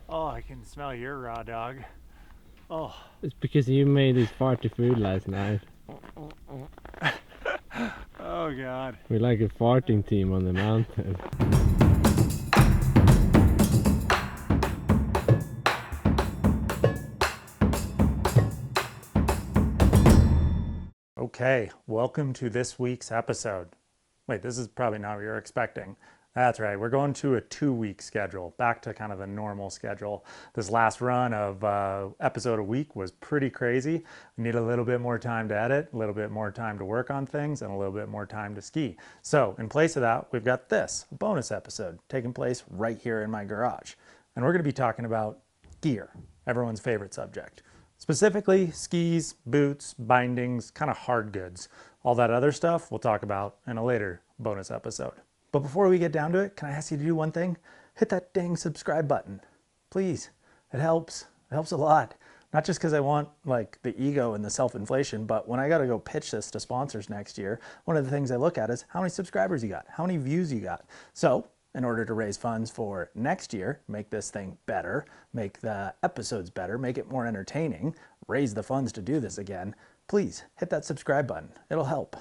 Oh, I can smell your raw dog. Oh. It's because you made this farty food last night. Oh God. We're like a farting team on the mountain. Okay, welcome to this week's episode. Wait, this is probably not what you're expecting. That's right, we're going to a 2-week schedule, back to kind of a normal schedule. This last run of episode a week was pretty crazy. We need a little bit more time to edit, a little bit more time to work on things, and a little bit more time to ski. So in place of that, we've got this, a bonus episode, taking place right here in my garage. And we're gonna be talking about gear, everyone's favorite subject. Specifically, skis, boots, bindings, kind of hard goods. All that other stuff we'll talk about in a later bonus episode. But before we get down to it, can I ask you to do one thing? Hit that dang subscribe button. Please. It helps. It helps a lot. Not just because I want like the ego and the self-inflation, but when I got to go pitch this to sponsors next year, one of the things I look at is how many subscribers you got, how many views you got. So in order to raise funds for next year, make this thing better, make the episodes better, make it more entertaining, raise the funds to do this again, please hit that subscribe button. It'll help.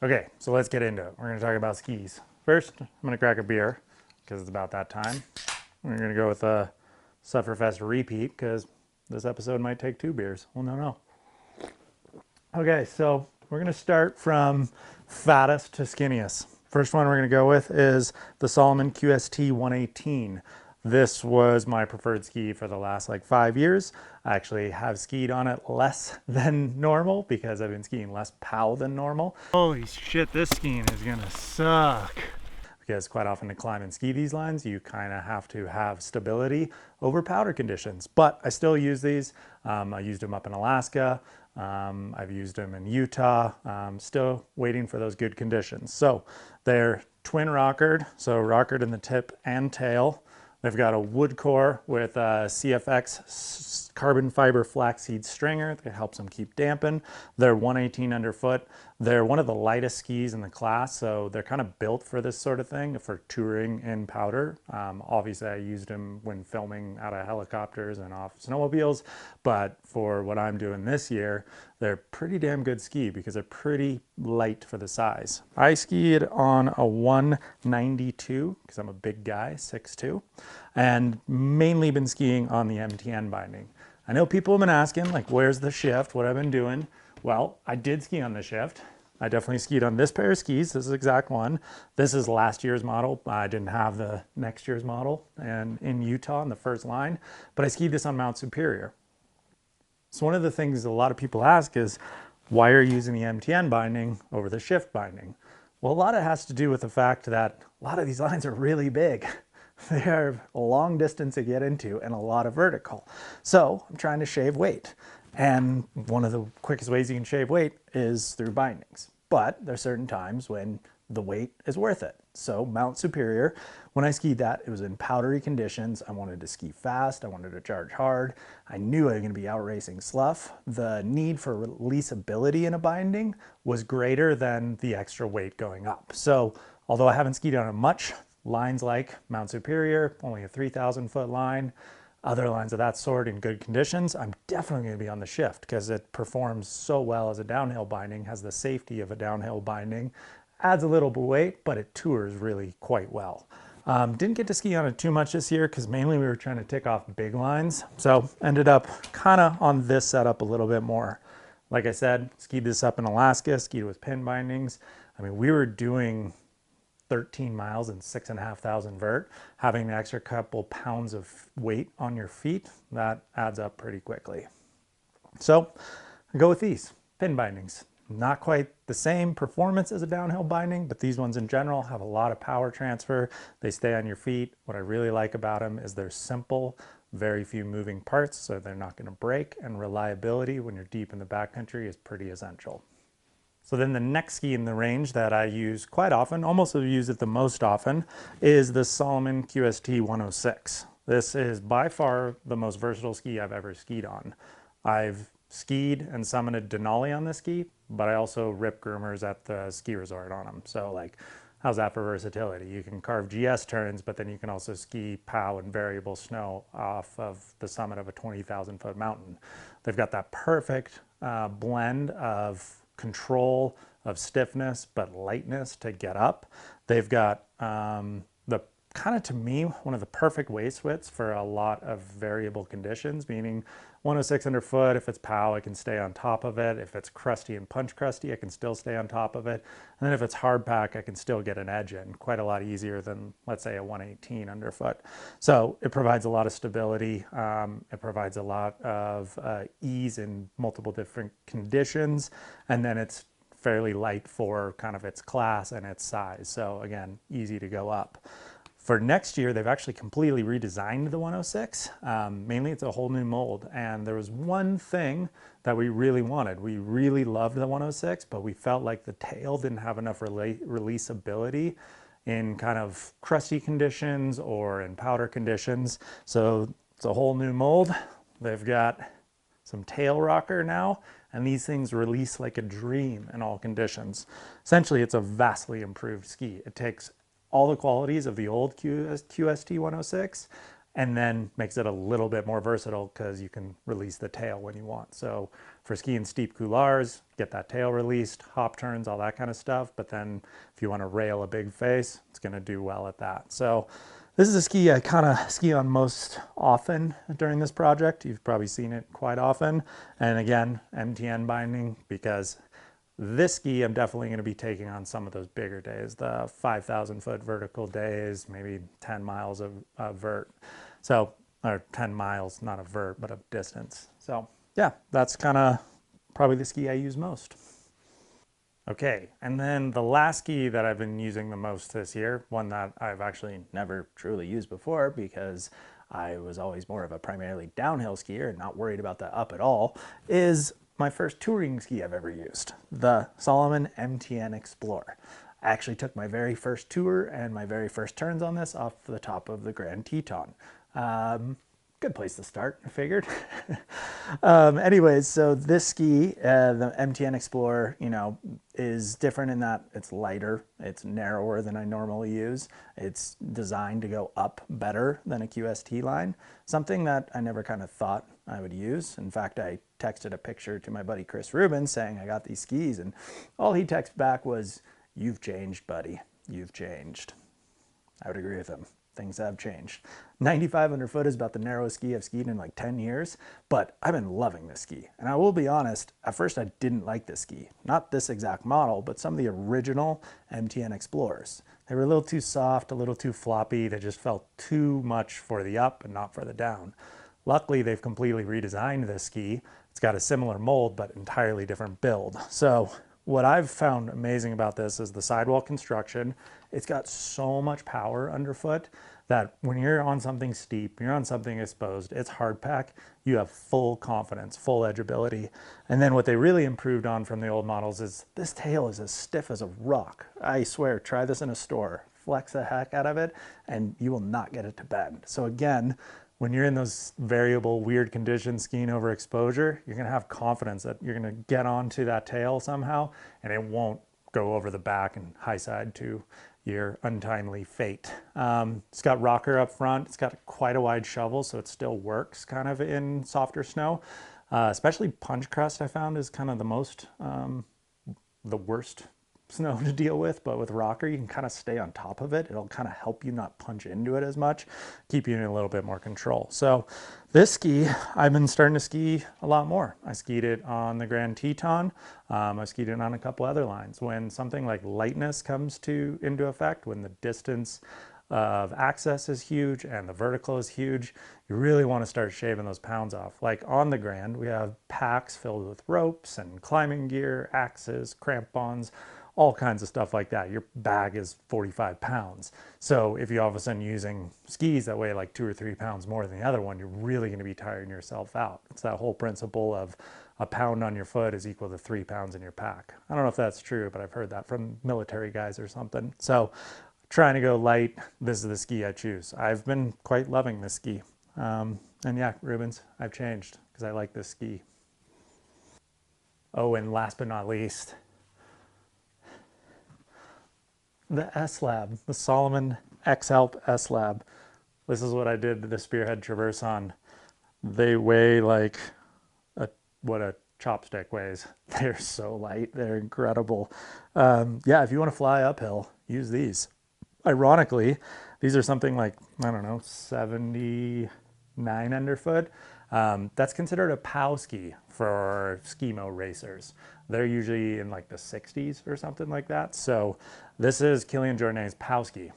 Okay, so let's get into it. We're going to talk about skis. First, I'm going to crack a beer because it's about that time. We're going to go with a Sufferfest repeat because this episode might take 2 beers. Well, no. Okay, so we're going to start from fattest to skinniest. First one we're going to go with is the Salomon Qst 118. This was my preferred ski for the last like 5 years. I actually have skied on it less than normal because I've been skiing less POW than normal. Holy shit, this skiing is gonna suck. Because quite often to climb and ski these lines, you kind of have to have stability over powder conditions. But I still use these. I used them up in Alaska. I've used them in Utah. Still waiting for those good conditions. So they're twin rockered, so rockered in the tip and tail. They've got a wood core with a CFX carbon fiber flaxseed stringer that helps them keep dampened. They're 118 underfoot. They're one of the lightest skis in the class, so they're kind of built for this sort of thing, for touring in powder. Obviously, I used them when filming out of helicopters and off snowmobiles, but for what I'm doing this year, they're pretty damn good ski because they're pretty light for the size. I skied on a 192 because I'm a big guy, 6'2", and mainly been skiing on the MTN binding. I know people have been asking, like, where's the shift, what I've been doing. Well, I did ski on the shift. I definitely skied on this pair of skis. This is the exact one. This is last year's model. I didn't have the next year's model and in Utah on the first line, but I skied this on Mount Superior. So one of the things a lot of people ask is, why are you using the MTN binding over the shift binding? Well, a lot of it has to do with the fact that a lot of these lines are really big. They are a long distance to get into and a lot of vertical. So I'm trying to shave weight. And one of the quickest ways you can shave weight is through bindings. But there's certain times when the weight is worth it. So Mount Superior, when I skied that, it was in powdery conditions. I wanted to ski fast. I wanted to charge hard. I knew I was going to be out racing slough. The need for releasability in a binding was greater than the extra weight going up. So although I haven't skied on it much, lines like Mount Superior, only a 3,000 foot line, other lines of that sort in good conditions, I'm definitely going to be on the shift because it performs so well as a downhill binding, has the safety of a downhill binding, adds a little bit of weight, but it tours really quite well. Didn't get to ski on it too much this year because mainly we were trying to tick off big lines. So ended up kind of on this setup a little bit more. Like I said, skied this up in Alaska, skied with pin bindings. I mean, we were doing 13 miles and 6,500 vert, having an extra couple pounds of weight on your feet, that adds up pretty quickly. So I go with these pin bindings. Not quite the same performance as a downhill binding, but these ones in general have a lot of power transfer. They stay on your feet. What I really like about them is they're simple, very few moving parts, so they're not going to break, and reliability when you're deep in the backcountry is pretty essential. So then the next ski in the range that I use quite often, almost have used it the most often, is the Salomon Qst 106. This is by far the most versatile ski I've ever skied on. I've skied and summited Denali on this ski, but I also rip groomers at the ski resort on them. So like How's that for versatility? You can carve GS turns, but then you can also ski POW and variable snow off of the summit of a 20,000 foot mountain. They've got that perfect blend of control, of stiffness, but lightness to get up. They've got the kind of, to me, one of the perfect waist widths for a lot of variable conditions, meaning 106 underfoot. If it's POW, I can stay on top of it. If it's crusty and punch crusty, I can still stay on top of it. And then if it's hard pack, I can still get an edge in quite a lot easier than, let's say, a 118 underfoot. So it provides a lot of stability. It provides a lot of ease in multiple different conditions. And then it's fairly light for kind of its class and its size. So again, easy to go up. For next year, they've actually completely redesigned the 106. Mainly it's a whole new mold. And there was one thing that we really wanted. We really loved the 106, but we felt like the tail didn't have enough release ability in kind of crusty conditions or in powder conditions. So it's a whole new mold. They've got some tail rocker now, and these things release like a dream in all conditions. Essentially, it's a vastly improved ski. It takes all the qualities of the old QST 106 and then makes it a little bit more versatile because you can release the tail when you want. So for skiing steep couloirs, get that tail released, hop turns, all that kind of stuff. But then if you want to rail a big face, it's going to do well at that. So this is a ski I kind of ski on most often during this project. You've probably seen it quite often. And again, MTN binding, because this ski I'm definitely going to be taking on some of those bigger days, the 5,000 foot vertical days, maybe 10 miles of vert. So, or 10 miles, not a vert, but a distance. So yeah, that's kind of probably the ski I use most. Okay, and then the last ski that I've been using the most this year, one that I've actually never truly used before because I was always more of a primarily downhill skier and not worried about the up at all, is my first touring ski I've ever used, the Salomon Mtn Explorer. I actually took my very first tour and my very first turns on this off the top of the Grand Teton. Good place to start, I figured. Anyways, so this ski, the Mtn Explorer, you know, is different in that it's lighter, it's narrower than I normally use. It's designed to go up better than a QST line, something that I never kind of thought I would use. In fact, I texted a picture to my buddy Chris Rubin saying I got these skis, and all he texted back was, "You've changed, buddy. You've changed." I would agree with him. Things have changed. 95 underfoot is about the narrowest ski I've skied in like 10 years, but I've been loving this ski. And I will be honest, at first I didn't like this ski. Not this exact model, but some of the original MTN Explorers. They were a little too soft, a little too floppy. They just felt too much for the up and not for the down. Luckily, they've completely redesigned this ski. It's got a similar mold, but entirely different build. So what I've found amazing about this is the sidewall construction. It's got so much power underfoot that when you're on something steep, you're on something exposed, it's hard pack, you have full confidence, full edgeability. And then what they really improved on from the old models is this tail is as stiff as a rock. I swear, try this in a store, flex the heck out of it, and you will not get it to bend. So again, when you're in those variable, weird conditions skiing over exposure, you're gonna have confidence that you're gonna get onto that tail somehow and it won't go over the back and high side to your untimely fate. It's got rocker up front. It's got quite a wide shovel, so it still works kind of in softer snow. Especially punch crust I found is kind of the worst snow to deal with, but with rocker you can kind of stay on top of it. It'll kind of help you not punch into it as much, keep you in a little bit more control. So this ski I've been starting to ski a lot more. I skied it on the Grand Teton. I skied it on a couple other lines. When something like lightness comes into effect, when the distance of access is huge and the vertical is huge, you really want to start shaving those pounds off. Like on the Grand, we have packs filled with ropes and climbing gear, axes, crampons, all kinds of stuff like that. Your bag is 45 pounds. So if you're all of a sudden using skis that weigh like 2 or 3 pounds more than the other one, you're really going to be tiring yourself out. It's that whole principle of a pound on your foot is equal to 3 pounds in your pack. I don't know if that's true, but I've heard that from military guys or something. So trying to go light, this is the ski I choose. I've been quite loving this ski. And yeah, Rubens, I've changed because I like this ski. Oh, and last but not least, the S-Lab, the Salomon X-Help S-Lab. This is what I did the Spearhead Traverse on. They weigh like what a chopstick weighs. They're so light. They're incredible. Yeah, if you want to fly uphill, use these. Ironically, these are something like, I don't know, 79 underfoot. That's considered a Pow ski for skimo racers. They're usually in like the 60s or something like that. So this is Kilian Jornet's Pow ski.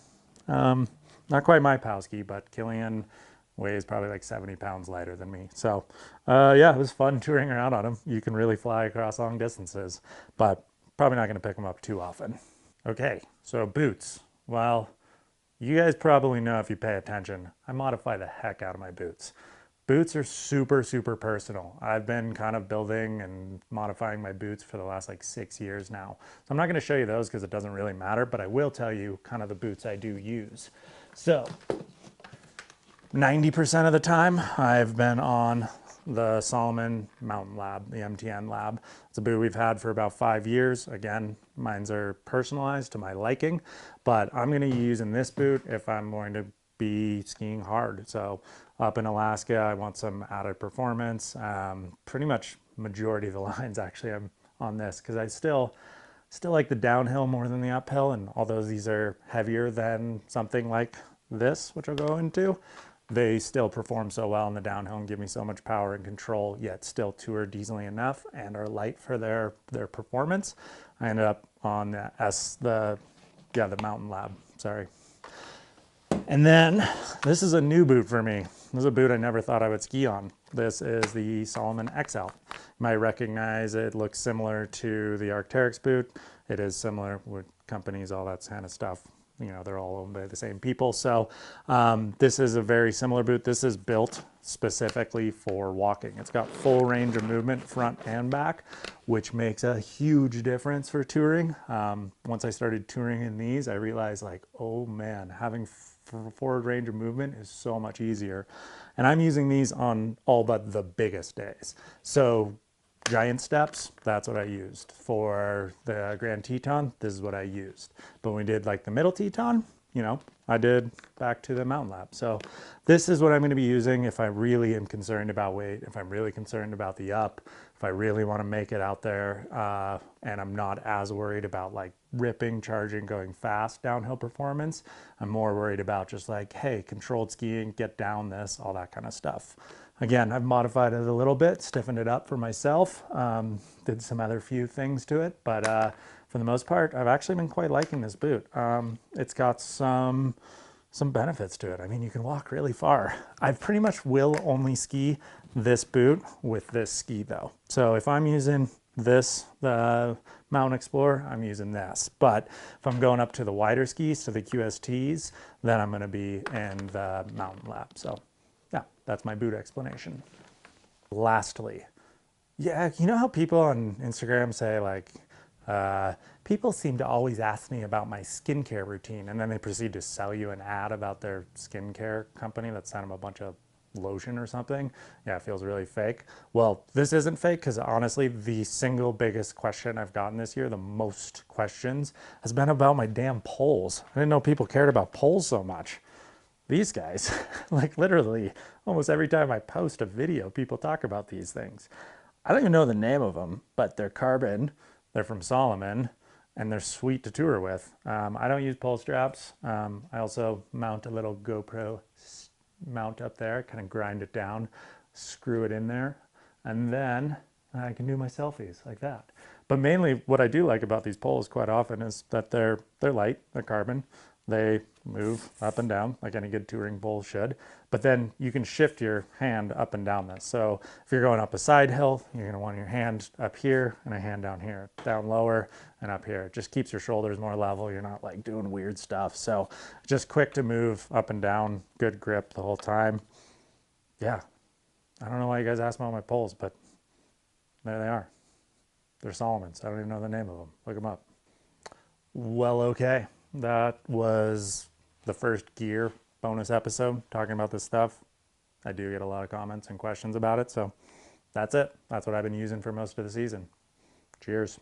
Not quite my Pow ski, but Kilian weighs probably like 70 pounds lighter than me. So yeah, it was fun touring around on him. You can really fly across long distances, but probably not going to pick them up too often. Okay, so boots. Well, you guys probably know if you pay attention, I modify the heck out of my boots. Boots are super, super personal. I've been kind of building and modifying my boots for the last like 6 years now. So I'm not going to show you those because it doesn't really matter, but I will tell you kind of the boots I do use. So 90% of the time I've been on the Salomon Mountain Lab, the MTN Lab. It's a boot we've had for about 5 years. Again, mines are personalized to my liking, but I'm going to be using this boot if I'm going to be skiing hard. So up in Alaska, I want some added performance. Pretty much majority of the lines actually I'm on this because I still like the downhill more than the uphill. And although these are heavier than something like this, which I'll go into, they still perform so well in the downhill and give me so much power and control, yet still tour easily enough and are light for their performance. I ended up on the Mountain Lab, sorry. And then this is a new boot for me. This is a boot I never thought I would ski on. This is the Salomon XL. You might recognize it looks similar to the Arc'teryx boot. It is similar with companies, all that kind of stuff. You know, they're all owned by the same people. So this is a very similar boot. This is built specifically for walking. It's got full range of movement front and back, which makes a huge difference for touring. Once I started touring in these, I realized like, oh man, having forward range of movement is so much easier. And I'm using these on all but the biggest days. So giant steps, that's what I used. For the Grand Teton, this is what I used. But when we did like the middle Teton, you know, I did back to the Mountain Lab. So this is what I'm going to be using if I really am concerned about weight, if I'm really concerned about the up, if I really want to make it out there, and I'm not as worried about like ripping, charging, going fast downhill performance. I'm more worried about just like, hey, controlled skiing, get down this, all that kind of stuff. Again, I've modified it a little bit, stiffened it up for myself, did some other few things to it, but for the most part, I've actually been quite liking this boot. It's got some benefits to it. I mean, you can walk really far. I pretty much will only ski this boot with this ski though. So if I'm using this, the Mtn Explorer, I'm using this. But if I'm going up to the wider skis, to the QSTs, then I'm gonna be in the Mountain Lab. So yeah, that's my boot explanation. Lastly, yeah, you know how people on Instagram say like, people seem to always ask me about my skincare routine, and then they proceed to sell you an ad about their skincare company that sent them a bunch of lotion or something. Yeah, it feels really fake. Well, this isn't fake because honestly, the single biggest question I've gotten this year, the most questions, has been about my damn poles. I didn't know people cared about poles so much. These guys, like literally almost every time I post a video, people talk about these things. I don't even know the name of them, but they're carbon, they're from Salomon, and they're sweet to tour with. I don't use pole straps. I also mount a little GoPro mount up there, kind of grind it down, screw it in there, and then I can do my selfies like that. But mainly what I do like about these poles quite often is that they're light, they're carbon, they move up and down like any good touring pole should, but then you can shift your hand up and down this. So if you're going up a side hill, you're gonna want your hand up here and a hand down here, down lower and up here. It just keeps your shoulders more level. You're not like doing weird stuff. So just quick to move up and down, good grip the whole time. Yeah, I don't know why you guys ask about my poles, but there they are. They're Salomons. I don't even know the name of them. Look them up. Well, okay. That was the first gear bonus episode talking about this stuff. I do get a lot of comments and questions about it, so that's it. That's what I've been using for most of the season. Cheers.